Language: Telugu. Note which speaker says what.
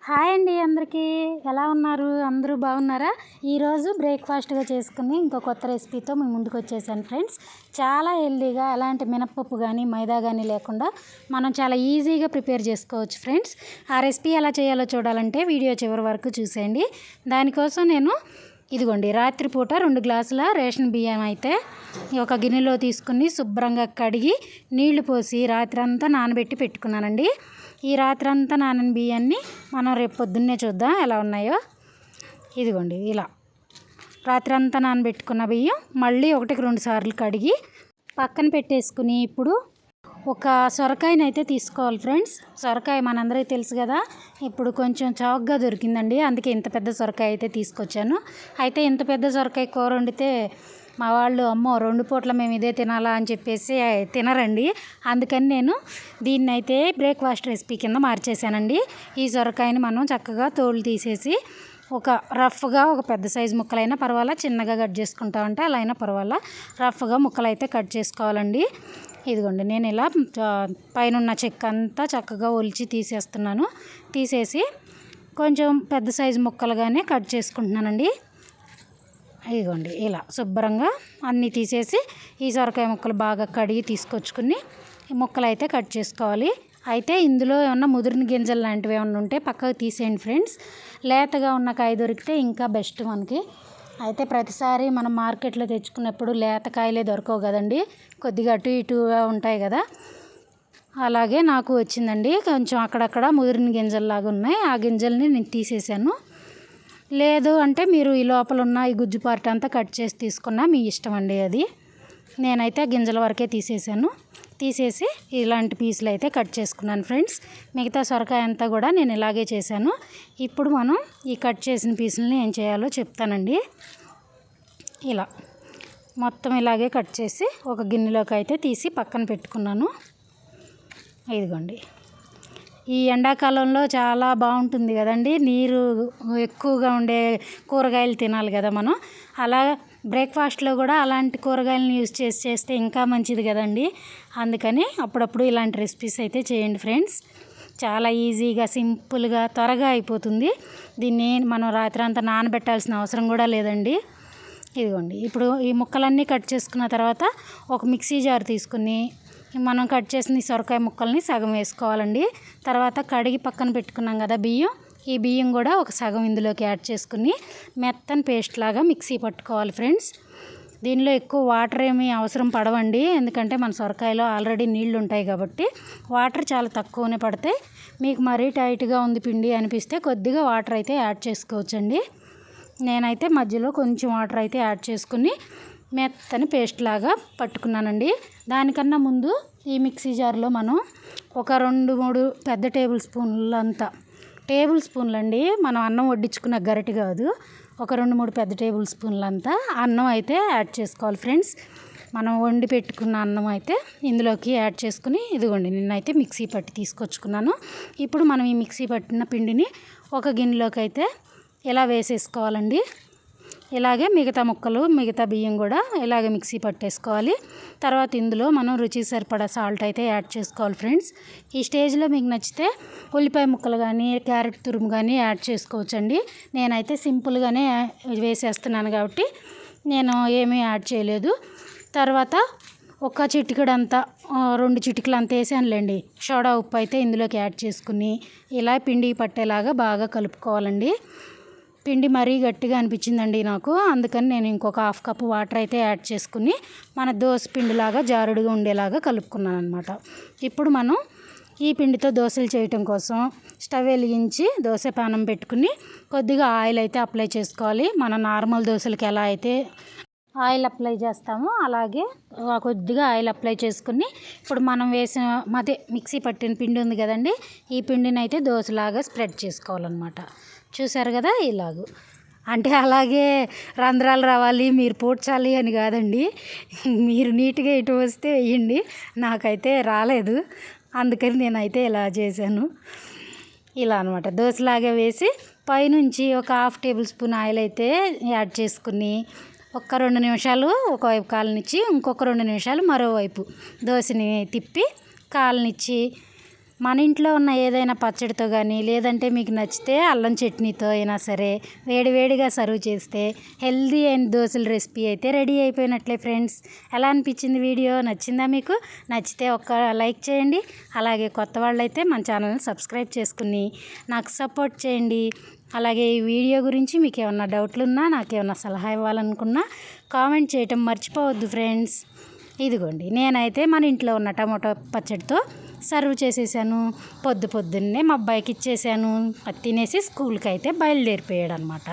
Speaker 1: హాయ్ అండి అందరికీ. ఎలా ఉన్నారు? అందరూ బాగున్నారా? ఈరోజు బ్రేక్ఫాస్ట్గా చేసుకుని ఇంకో కొత్త రెసిపీతో మేము ముందుకు వచ్చేసాను ఫ్రెండ్స్. చాలా హెల్దీగా ఎలాంటి మినప్పప్పు కానీ మైదా కానీ లేకుండా మనం చాలా ఈజీగా ప్రిపేర్ చేసుకోవచ్చు ఫ్రెండ్స్. ఆ రెసిపీ ఎలా చేయాలో చూడాలంటే వీడియో చివరి వరకు చూసేయండి. దానికోసం నేను ఇదిగోండి రాత్రిపూట 2 గ్లాసుల రేషన్ బియ్యం అయితే ఒక గిన్నెలో తీసుకుని శుభ్రంగా కడిగి నీళ్లు పోసి రాత్రి అంతా నానబెట్టి పెట్టుకున్నానండి. ఈ రాత్రి అంతా నానని బియ్యాన్ని మనం రేపు పొద్దున్నే చూద్దాం ఎలా ఉన్నాయో. ఇదిగోండి ఇలా రాత్రి అంతా నానబెట్టుకున్న బియ్యం మళ్ళీ 1-2 సార్లు కడిగి పక్కన పెట్టేసుకుని ఇప్పుడు ఒక సొరకాయని అయితే తీసుకోవాలి ఫ్రెండ్స్. సొరకాయ మనందరికీ తెలుసు కదా, ఇప్పుడు కొంచెం చౌకగా దొరికిందండి, అందుకే ఇంత పెద్ద సొరకాయ అయితే తీసుకొచ్చాను. అయితే ఇంత పెద్ద సొరకాయ కూర వండితే మా వాళ్ళు అమ్మో 2 పూట్ల మేము ఇదే తినాలా అని చెప్పేసి తినరండి. అందుకని నేను దీన్ని అయితే బ్రేక్ఫాస్ట్ రెసిపీ కింద మార్చేసానండి. ఈ సొరకాయని మనం చక్కగా తోలు తీసేసి ఒక రఫ్గా ఒక పెద్ద సైజు ముక్కలైనా పర్వాలా, చిన్నగా కట్ చేసుకుంటామంటే అలా అయినా పర్వాలా, రఫ్గా ముక్కలు అయితే కట్ చేసుకోవాలండి. ఇదిగోండి నేను ఇలా పైన చెక్క అంతా చక్కగా ఒలిచి తీసేస్తున్నాను. తీసేసి కొంచెం పెద్ద సైజు ముక్కలుగానే కట్ చేసుకుంటున్నానండి. ఇదిగోండి ఇలా శుభ్రంగా అన్నీ తీసేసి ఈ సొరకాయ ముక్కలు బాగా కడిగి తీసుకొచ్చుకుని ఈ ముక్కలు అయితే కట్ చేసుకోవాలి. అయితే ఇందులో ఏమన్నా ముదిరిన గింజలు లాంటివి ఏమన్నా ఉంటే పక్కకు తీసేయండి ఫ్రెండ్స్. లేతగా ఉన్న కాయ దొరికితే ఇంకా బెస్ట్ మనకి. అయితే ప్రతిసారి మనం మార్కెట్లో తెచ్చుకున్నప్పుడు లేత కాయలే దొరకవు కదండి, కొద్దిగా అటు ఇటుగా ఉంటాయి కదా. అలాగే నాకు వచ్చిందండి, కొంచెం అక్కడక్కడ ముదిరిన గింజల్లాగా ఉన్నాయి. ఆ గింజల్ని నేను తీసేసాను. లేదు అంటే మీరు ఈ లోపల ఉన్న ఈ గుజ్జు పార్ట్ అంతా కట్ చేసి తీసుకున్నా మీ ఇష్టం అండి. అది నేనైతే గింజల వరకే తీసేసాను. తీసేసి ఇలాంటి పీసులు అయితే కట్ చేసుకున్నాను ఫ్రెండ్స్. మిగతా సొరకాయ అంతా కూడా నేను ఇలాగే చేశాను. ఇప్పుడు మనం ఈ కట్ చేసిన పీసులని ఏం చేయాలో చెప్తానండి. ఇలా మొత్తం ఇలాగే కట్ చేసి ఒక గిన్నెలోకి అయితే తీసి పక్కన పెట్టుకున్నాను. ఇదిగోండి ఈ ఎండాకాలంలో చాలా బాగుంటుంది కదండి, నీరు ఎక్కువగా ఉండే కూరగాయలు తినాలి కదా మనం. అలా బ్రేక్ఫాస్ట్లో కూడా అలాంటి కూరగాయలను యూజ్ చేస్తే ఇంకా మంచిది కదండి. అందుకని అప్పుడప్పుడు ఇలాంటి రెసిపీస్ అయితే చేయండి ఫ్రెండ్స్. చాలా ఈజీగా సింపుల్గా త్వరగా అయిపోతుంది. దీన్ని మనం రాత్రి అంతా నానబెట్టాల్సిన అవసరం కూడా లేదండి. ఇదిగోండి ఇప్పుడు ఈ ముక్కలన్నీ కట్ చేసుకున్న తర్వాత ఒక మిక్సీ జార్ తీసుకుని మనం కట్ చేసిన ఈ సొరకాయ ముక్కల్ని సగం వేసుకోవాలండి. తర్వాత కడిగి పక్కన పెట్టుకున్నాం కదా బియ్యం, ఈ బియ్యం కూడా ఒక సగం ఇందులోకి యాడ్ చేసుకుని మెత్తని పేస్ట్ లాగా మిక్సీ పట్టుకోవాలి ఫ్రెండ్స్. దీనిలో ఎక్కువ వాటర్ ఏమీ అవసరం పడవండి, ఎందుకంటే మన సొరకాయలో ఆల్రెడీ నీళ్లు ఉంటాయి కాబట్టి వాటర్ చాలా తక్కువనే పడతాయి. మీకు మరీ టైట్గా ఉంది పిండి అనిపిస్తే కొద్దిగా వాటర్ అయితే యాడ్ చేసుకోవచ్చండి. నేనైతే మధ్యలో కొంచెం వాటర్ అయితే యాడ్ చేసుకుని మెత్తని పేస్ట్ లాగా పట్టుకున్నానండి. దానికన్నా ముందు ఈ మిక్సీ జార్లో మనం ఒక 2-3 పెద్ద టేబుల్ స్పూన్లు అండి, మనం అన్నం వడ్డించుకున్న గరిటె కాదు, ఒక 2-3 పెద్ద టేబుల్ స్పూన్లంతా అన్నం అయితే యాడ్ చేసుకోవాలి ఫ్రెండ్స్. మనం వండి పెట్టుకున్న అన్నం అయితే ఇందులోకి యాడ్ చేసుకుని ఇదిగోండి నిన్నైతే మిక్సీ పట్టి తీసుకొచ్చుకున్నాను. ఇప్పుడు మనం ఈ మిక్సీ పట్టిన పిండిని ఒక గిన్నెలోకి అయితే ఇలా వేసేసుకోవాలండి. ఇలాగే మిగతా బియ్యం కూడా ఇలాగే మిక్సీ పట్టేసుకోవాలి. తర్వాత ఇందులో మనం రుచికి సరిపడా సాల్ట్ అయితే యాడ్ చేసుకోవాలి ఫ్రెండ్స్. ఈ స్టేజ్లో మీకు నచ్చితే ఉల్లిపాయ ముక్కలు కానీ క్యారెట్ తురుము కానీ యాడ్ చేసుకోవచ్చండి. నేనైతే సింపుల్గానే వేసేస్తున్నాను కాబట్టి నేను ఏమీ యాడ్ చేయలేదు. తర్వాత ఒక చిటికెడంతా 2 చిటికలు అంత వేసానులేండి సోడా ఉప్పు అయితే ఇందులోకి యాడ్ చేసుకుని ఇలా పిండి పట్టేలాగా బాగా కలుపుకోవాలండి. పిండి మరీ గట్టిగా అనిపించిందండి నాకు, అందుకని నేను ఇంకొక 1/2 కప్పు వాటర్ అయితే యాడ్ చేసుకుని మన దోశ పిండిలాగా జారుడుగా ఉండేలాగా కలుపుకున్నాను అనమాట. ఇప్పుడు మనం ఈ పిండితో దోశలు చేయటం కోసం స్టవ్ వెలిగించి దోశ పానం పెట్టుకుని కొద్దిగా ఆయిల్ అయితే అప్లై చేసుకోవాలి. మన నార్మల్ దోశలకి ఎలా అయితే ఆయిల్ అప్లై చేస్తామో అలాగే కొద్దిగా ఆయిల్ అప్లై చేసుకుని ఇప్పుడు మనం వేసిన మిక్సీ పట్టిన పిండి ఉంది కదండి, ఈ పిండిని అయితే దోశలాగా స్ప్రెడ్ చేసుకోవాలన్నమాట. చూసారు కదా ఇలాగూ, అంటే అలాగే రంధ్రాలు రావాలి మీరు పూడ్చాలి అని కాదండి, మీరు నీట్గా ఇటు వస్తే వేయండి. నాకైతే రాలేదు, అందుకని నేనైతే ఇలా చేశాను. ఇలా అనమాట దోశలాగా వేసి పైనుంచి ఒక 1/2 టేబుల్ స్పూన్ ఆయిల్ అయితే యాడ్ చేసుకుని ఒక 2 నిమిషాలు ఒకవైపు కాలనిచ్చి ఇంకొక 2 నిమిషాలు మరోవైపు దోశని తిప్పి కాలనిచ్చి మన ఇంట్లో ఉన్న ఏదైనా పచ్చడితో కానీ లేదంటే మీకు నచ్చితే అల్లం చట్నీతో అయినా సరే వేడివేడిగా సర్వ్ చేస్తే హెల్దీ అండ్ దోశల రెసిపీ అయితే రెడీ అయిపోయినట్లే ఫ్రెండ్స్. ఎలా అనిపించింది వీడియో? నచ్చిందా మీకు? నచ్చితే ఒక్క లైక్ చేయండి. అలాగే కొత్త వాళ్ళైతే మన ఛానల్ని సబ్స్క్రైబ్ చేసుకుని నాకు సపోర్ట్ చేయండి. అలాగే ఈ వీడియో గురించి మీకు ఏమన్నా డౌట్లు ఉన్నా, నాకేమన్నా సలహా ఇవ్వాలనుకున్నా కామెంట్ చేయటం మర్చిపోవద్దు ఫ్రెండ్స్. ఇదిగోండి, నేనైతే మన ఇంట్లో ఉన్న టమాటో పచ్చడితో సర్వ్ చేసేసాను. పొద్దున్నే మా అబ్బాయికి ఇచ్చేసాను. అది తినేసి స్కూల్కి అయితే బయలుదేరిపోయాడు అనమాట.